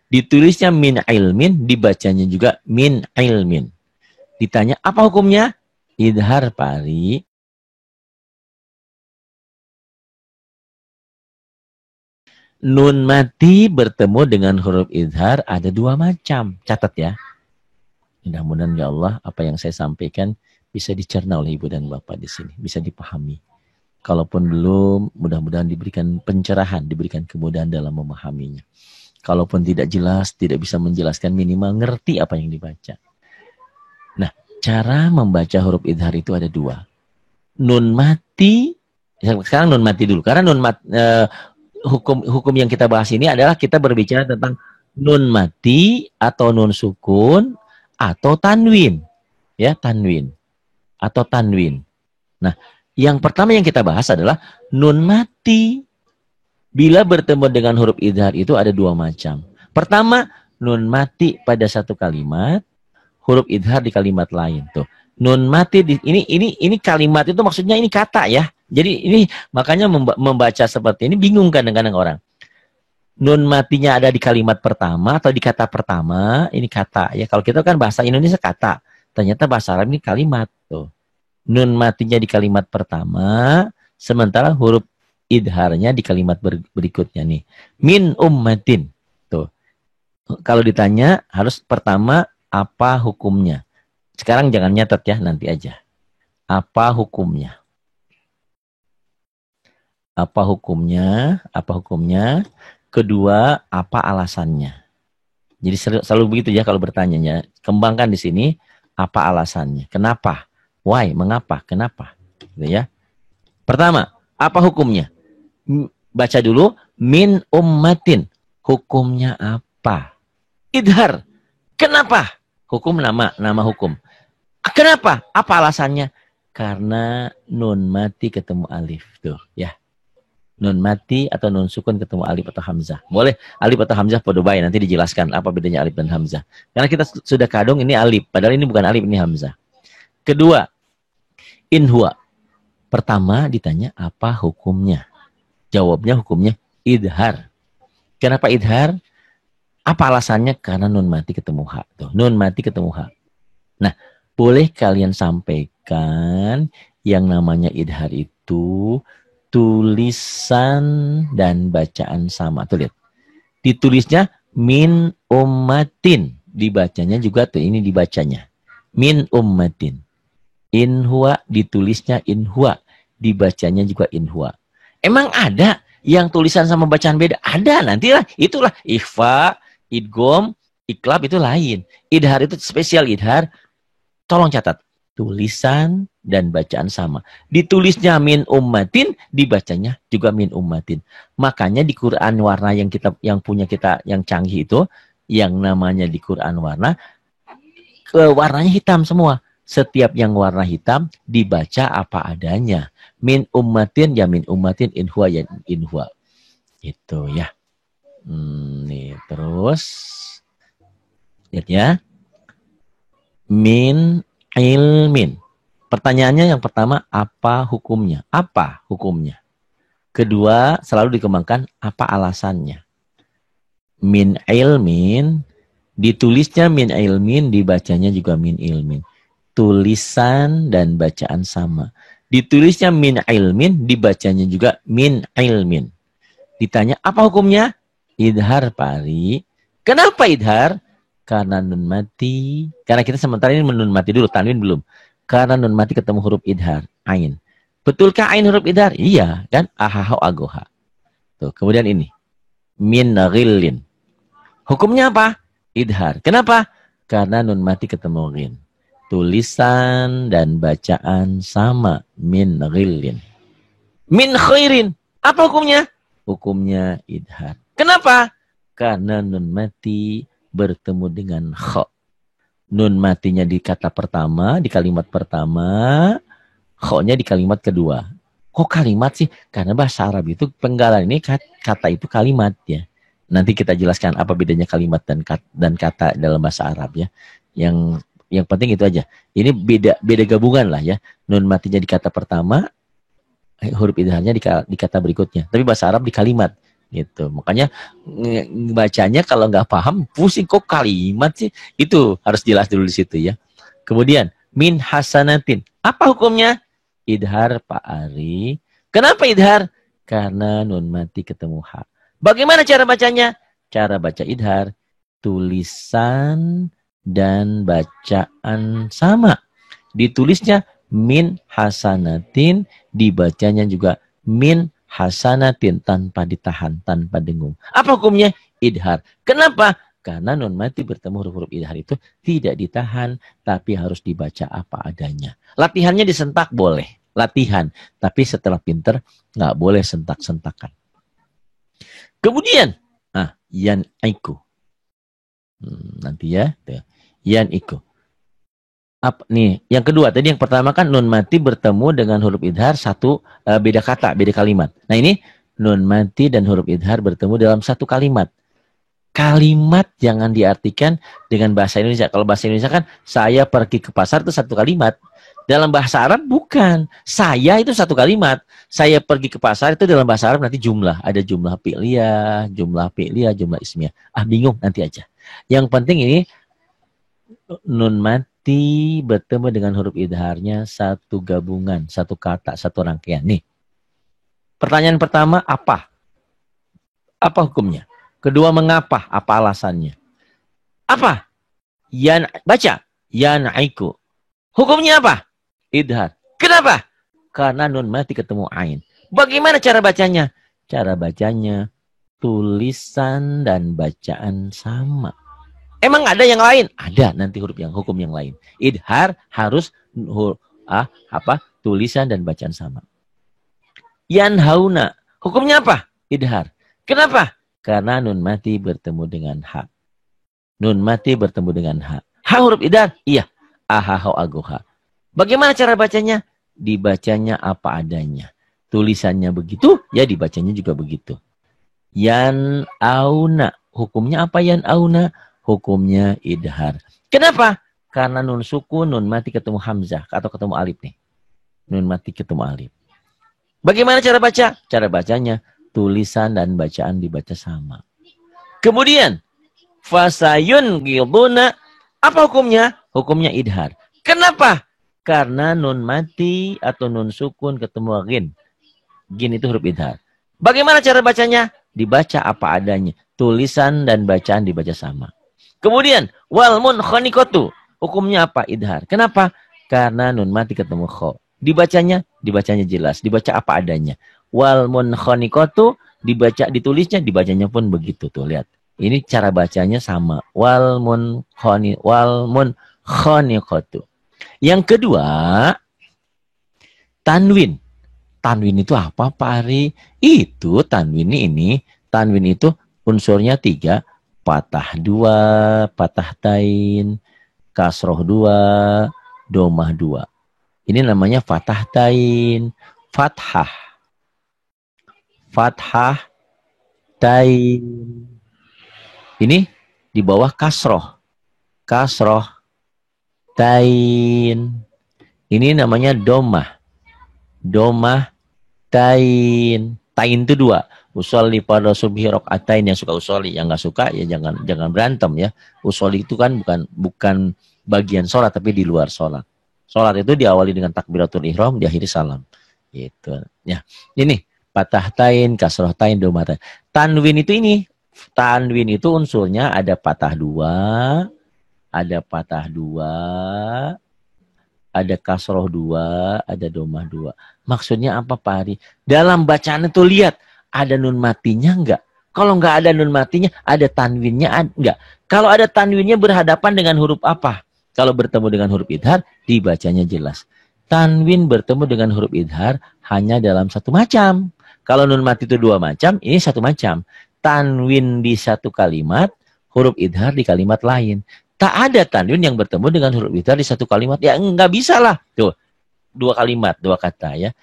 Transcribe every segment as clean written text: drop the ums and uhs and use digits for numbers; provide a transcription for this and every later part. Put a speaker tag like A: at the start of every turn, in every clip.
A: Ditulisnya min ilmin, dibacanya juga min ilmin. Ditanya, apa hukumnya? Idhar, Pari. Nun mati bertemu dengan huruf idhar ada dua macam. Catat ya. Mudah-mudahan ya Allah apa yang saya sampaikan bisa dicerna oleh ibu dan bapak di sini. Bisa dipahami. Kalaupun belum, mudah-mudahan diberikan pencerahan, diberikan kemudahan dalam memahaminya. Kalaupun tidak jelas, tidak bisa menjelaskan, minimal ngerti apa yang dibaca. Nah, cara membaca huruf idhar itu ada dua. Nun mati, sekarang nun mati dulu. Karena hukum yang kita bahas ini adalah kita berbicara tentang nun mati atau nun sukun atau tanwin. Ya, tanwin. Atau tanwin. Nah, yang pertama yang kita bahas adalah nun mati. Bila bertemu dengan huruf idhar itu ada dua macam. Pertama, nun mati pada satu kalimat, huruf idhar di kalimat lain. Tuh, nun mati ini kalimat itu maksudnya ini kata ya. Jadi ini makanya membaca seperti ini bingung kadang-kadang orang. Nun matinya ada di kalimat pertama atau di kata pertama, ini kata ya. Kalau kita kan bahasa Indonesia kata, ternyata bahasa Arab ini kalimat tuh. Nun matinya di kalimat pertama, sementara huruf idharnya di kalimat berikutnya nih. Min ummatin. Tuh. Kalau ditanya harus pertama apa hukumnya. Sekarang jangan nyatet ya, nanti aja. Apa hukumnya? Apa hukumnya? Apa hukumnya? Kedua, apa alasannya? Jadi selalu begitu ya kalau bertanya ya. Kembangkan di sini apa alasannya? Kenapa? Why? Mengapa? Kenapa? Gitu ya. Pertama, apa hukumnya? Baca dulu min ummatin. Hukumnya apa? Idhar. Kenapa? Hukum nama hukum. Kenapa? Apa alasannya? Karena nun mati ketemu alif tuh ya. Nun mati atau nun sukun ketemu alif atau hamzah. Boleh alif atau hamzah podo bae, nanti dijelaskan apa bedanya alif dan hamzah. Karena kita sudah kadung ini alif, padahal ini bukan alif, ini hamzah. Kedua, in huwa. Pertama ditanya apa hukumnya? Jawabnya hukumnya idhar. Kenapa idhar? Apa alasannya? Karena nun mati ketemu ha. Tuh, nun mati ketemu ha. Nah, boleh kalian sampaikan yang namanya idhar itu tulisan dan bacaan sama. Tuh lihat. Ditulisnya min ummatin. Dibacanya juga tuh ini dibacanya. Min ummatin. In huwa ditulisnya in huwa. Dibacanya juga in huwa. Emang ada yang tulisan sama bacaan beda? Ada, nantilah. Itulah ikhfa, idgham, iklab itu lain. Idhar itu spesial idhar. Tolong catat. Tulisan dan bacaan sama. Ditulisnya min ummatin, dibacanya juga min ummatin. Makanya di Quran warna yang punya kita yang canggih itu, yang namanya di Quran warna, warnanya hitam semua. Setiap yang warna hitam dibaca apa adanya. Min ummatin ya min ummatin, in huwa ya in huwa. Itu ya. Nih terus lihat ya. Min ilmin. Pertanyaannya yang pertama, apa hukumnya? Apa hukumnya? Kedua, selalu dikembangkan, apa alasannya? Min ilmin, ditulisnya min ilmin, dibacanya juga min ilmin. Tulisan dan bacaan sama. Ditulisnya min ilmin, dibacanya juga min ilmin. Ditanya, apa hukumnya? Idhar, Pari. Kenapa idhar? Karena nun mati. Karena kita sementara ini menun mati dulu, tanwin belum. Karena nun mati ketemu huruf idhar, ain. Betulkah ain huruf idhar? Iya, kan? Ahahau agoha. Tuh, kemudian ini. Min ghillin. Hukumnya apa? Idhar. Kenapa? Karena nun mati ketemu rin. Tulisan dan bacaan sama. Min ghillin. Min khairin. Apa hukumnya? Hukumnya idhar. Kenapa? Karena nun mati bertemu dengan kha. Nun matinya di kata pertama, di kalimat pertama, kha-nya di kalimat kedua. Kok kalimat sih? Karena bahasa Arab itu penggalan ini kata itu kalimat ya. Nanti kita jelaskan apa bedanya kalimat dan kata dalam bahasa Arab ya. Yang penting itu aja. Ini beda gabungan lah ya. Nun matinya di kata pertama, huruf idharnya di kata berikutnya. Tapi bahasa Arab di kalimat. Gitu. Makanya bacanya kalau nggak paham, pusing kok kalimat sih. Itu harus jelas dulu di situ ya. Kemudian, min hasanatin. Apa hukumnya? Idhar Pak Ari. Kenapa idhar? Karena nun mati ketemu ha. Bagaimana cara bacanya? Cara baca idhar, tulisan dan bacaan sama. Ditulisnya min hasanatin, dibacanya juga min hasanatin, tanpa ditahan, tanpa dengung. Apa hukumnya? Idhar. Kenapa? Karena nun mati bertemu huruf-huruf idhar itu tidak ditahan, tapi harus dibaca apa adanya. Latihannya disentak boleh, latihan. Tapi setelah pinter, nggak boleh sentak-sentakan. Kemudian, yan aiku. Nanti ya, yan iku. Nih, yang kedua tadi yang pertama kan nun mati bertemu dengan huruf idhar satu beda kata, beda kalimat. Nah ini nun mati dan huruf idhar bertemu dalam satu kalimat. Kalimat jangan diartikan dengan bahasa Indonesia. Kalau bahasa Indonesia kan saya pergi ke pasar itu satu kalimat. Dalam bahasa Arab bukan. Saya itu satu kalimat. Saya pergi ke pasar itu dalam bahasa Arab nanti jumlah. Ada jumlah fi'liyah, jumlah ismiyah. Bingung nanti aja. Yang penting ini nun mati bertemu dengan huruf idharnya satu gabungan, satu kata, satu rangkaian. Nih. Pertanyaan pertama, apa? Apa hukumnya? Kedua, mengapa? Apa alasannya? Apa? Baca. Yanaiku. Hukumnya apa? Idhar. Kenapa? Karena nun mati ketemu ain. Bagaimana cara bacanya? Cara bacanya tulisan dan bacaan sama. Emang ada yang lain? Ada nanti hukum yang lain. Idhar harus tulisan dan bacaan sama. Yanhauna. Hukumnya apa? Idhar. Kenapa? Karena nun mati bertemu dengan ha. Nun mati bertemu dengan ha. Ha huruf idhar? Iya. Ahahau aguha. Bagaimana cara bacanya? Dibacanya apa adanya. Tulisannya begitu, ya dibacanya juga begitu. Yanauna. Hukumnya apa yanauna? Hukumnya idhar. Kenapa? Karena nun sukun, nun mati ketemu hamzah atau ketemu alif nih. Nun mati ketemu alif. Bagaimana cara baca? Cara bacanya tulisan dan bacaan dibaca sama. Kemudian fasayun gilduna. Apa hukumnya? Hukumnya idhar. Kenapa? Karena nun mati atau nun sukun ketemu gin. Gin itu huruf idhar. Bagaimana cara bacanya? Dibaca apa adanya. Tulisan dan bacaan dibaca sama. Kemudian wal munkhaniqatu. Hukumnya apa? Idhar. Kenapa? Karena nun mati ketemu kho. Dibacanya jelas. Dibaca apa adanya. Wal munkhaniqatu ditulisnya, dibacanya pun begitu tuh, lihat. Ini cara bacanya sama. Wal munkhaniqatu. Yang kedua, tanwin. Tanwin itu apa, Pak Ari? Itu tanwin ini. Tanwin itu unsurnya 3. Patah 2, patah tain, kasroh 2, domah 2. Ini namanya fatah tain, fathah. Fathah tain. Ini di bawah kasroh. Kasroh tain. Ini namanya domah. Domah tain. Tain itu 2. Usolli pada subhi rokaatain, yang suka usolli, yang nggak suka ya jangan berantem ya. Usolli itu kan bukan bagian sholat tapi di luar sholat. Sholat itu diawali dengan takbiratul ihram, diakhiri salam. Gitu. Ya. Ini patah tain, kasroh tain, domah tain. Tanwin itu ini. Tanwin itu unsurnya ada patah 2, ada patah 2, ada kasroh 2, ada domah 2. Maksudnya apa, Pak Ari? Dalam bacaan itu lihat, ada nun matinya enggak? Kalau enggak ada nun matinya, ada tanwinnya enggak? Kalau ada tanwinnya berhadapan dengan huruf apa? Kalau bertemu dengan huruf idhar, dibacanya jelas. Tanwin bertemu dengan huruf idhar hanya dalam satu macam. Kalau nun mati itu 2 macam, ini satu macam. Tanwin di satu kalimat, huruf idhar di kalimat lain. Tak ada tanwin yang bertemu dengan huruf idhar di satu kalimat. Ya enggak bisa lah. Tuh, 2 kalimat, 2 kata ya.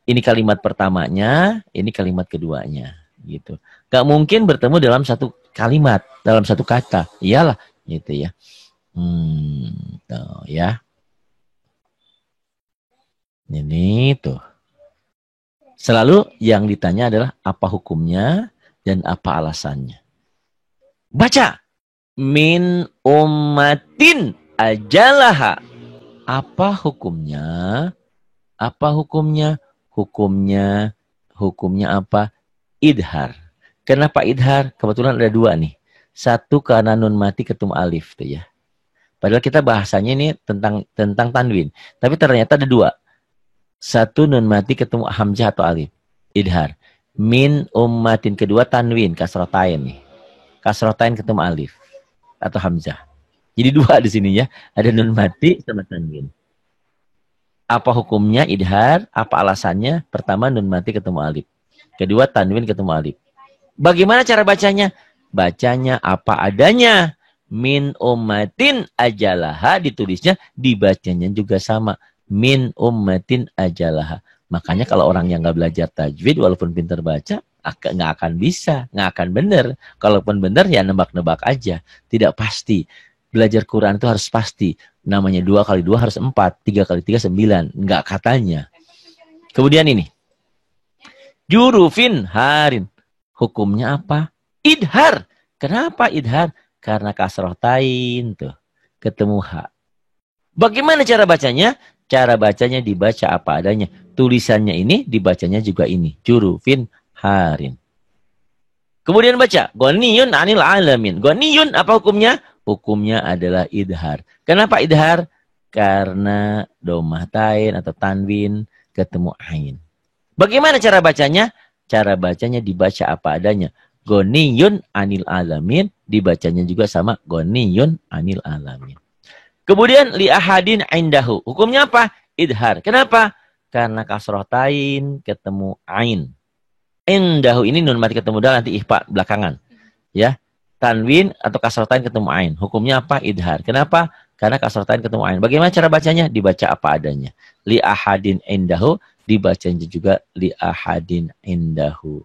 A: Ini kalimat pertamanya, ini kalimat keduanya, gitu. Gak mungkin bertemu dalam satu kalimat, dalam satu kata. Iyalah, gitu ya. Tuh ya. Ini tuh. Selalu yang ditanya adalah apa hukumnya? dan apa alasannya. Baca. Min ummatin ajalaha. Apa hukumnya? Apa hukumnya? Hukumnya apa? Idhar. Kenapa idhar? Kebetulan ada dua nih. Satu karena nun mati ketemu alif tuh ya. Padahal kita bahasanya ini tentang tanwin. Tapi ternyata ada dua. Satu nun mati ketemu hamzah atau alif. Idhar. Min ummatin, kedua tanwin, kasrotain nih. Kasrotain ketemu alif atau hamzah. Jadi dua di sini ya. Ada nun mati sama tanwin. Apa hukumnya idhar? Apa alasannya? Pertama nun mati ketemu alif. Kedua tanwin ketemu alif. Bagaimana cara bacanya? Bacanya apa adanya. Min ummatin ajalaha, ditulisnya, dibacanya juga sama. Min ummatin ajalaha. Makanya kalau orang yang nggak belajar tajwid walaupun pintar baca, nggak akan bisa, nggak akan benar. Kalaupun benar ya nebak-nebak aja, tidak pasti. Belajar Quran itu harus pasti. Namanya 2 kali 2 harus 4, 3 kali 3 9. Nggak katanya. Kemudian ini. Jurufin harin. Hukumnya apa? Idhar. Kenapa idhar? Karena kasroh tain tuh. Ketemu ha. Bagaimana cara bacanya? Cara bacanya dibaca apa adanya. Tulisannya ini, dibacanya juga ini. Jurufin harin. Kemudian baca. Ghaniyun anil alamin. Ghaniyun apa hukumnya? Hukumnya adalah idhar. Kenapa idhar? Karena domah tain atau tanwin ketemu ain. Bagaimana cara bacanya? Cara bacanya dibaca apa adanya. Ghaniyun anil alamin. Dibacanya juga sama. Ghaniyun anil alamin. Kemudian li ahadin indahu. Hukumnya apa? Idhar. Kenapa? Karena kasroh tain ketemu ain. Indahu ini nun mati ketemu dal, nanti ihfa belakangan. Ya. Tanwin atau kasroh tain ketemu ain. Hukumnya apa? Idhar. Kenapa? Karena kasroh tain ketemu ain. Bagaimana cara bacanya? Dibaca apa adanya. Li ahadin indahu. Dibacanya juga li ahadin indahu.